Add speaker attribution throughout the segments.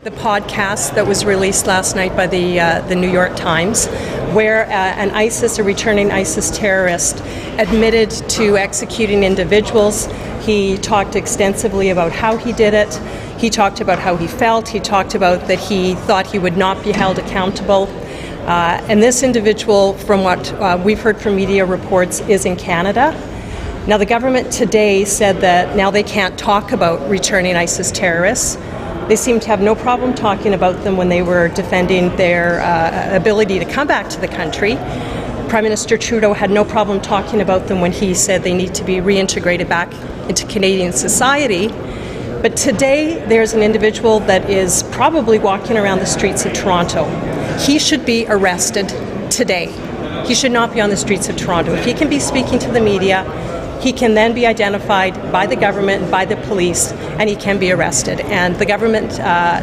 Speaker 1: The podcast that was released last night by the New York Times, where a returning ISIS terrorist, admitted to executing individuals. He talked extensively about how he did it. He talked about how he felt. He talked about that he thought he would not be held accountable. And this individual, from what we've heard from media reports, is in Canada. Now, the government today said that now they can't talk about returning ISIS terrorists. They seem to have no problem talking about them when they were defending their ability to come back to the country. Prime Minister Trudeau had no problem talking about them when he said they need to be reintegrated back into Canadian society. But today, there's an individual that is probably walking around the streets of Toronto. He should be arrested today. He should not be on the streets of Toronto. If he can be speaking to the media, he can then be identified by the government, by the police, and he can be arrested. And the government,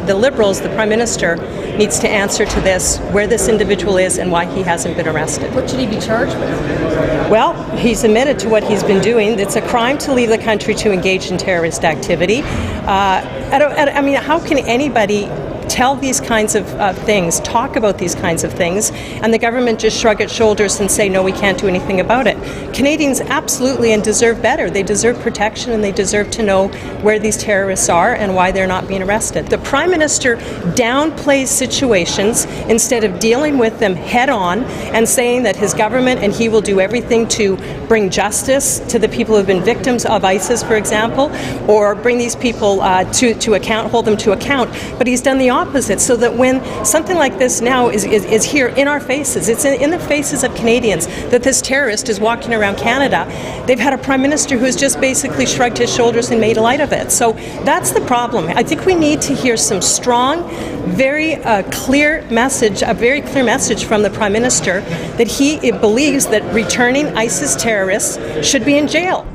Speaker 1: the Liberals, the Prime Minister, needs to answer to this, where this individual is and why he hasn't been arrested.
Speaker 2: What should he be charged with?
Speaker 1: Well, he's admitted to what he's been doing. It's a crime to leave the country to engage in terrorist activity. I mean, how can anybody tell these kinds of things, talk about these kinds of things, and the government just shrug its shoulders and say, no, we can't do anything about it? Canadians absolutely and deserve better. They deserve protection, and they deserve to know where these terrorists are and why they're not being arrested. The Prime Minister downplays situations instead of dealing with them head on and saying that his government and he will do everything to bring justice to the people who have been victims of ISIS, for example, or bring these people to account, hold them to account. But he's done the opposite, so that when something like this now is here in our faces, it's in the faces of Canadians, that this terrorist is walking around Canada, they've had a Prime Minister who has just basically shrugged his shoulders and made a light of it. So that's the problem. I think we need to hear some strong, very clear message, a very clear message from the Prime Minister that he believes that returning ISIS terrorists should be in jail.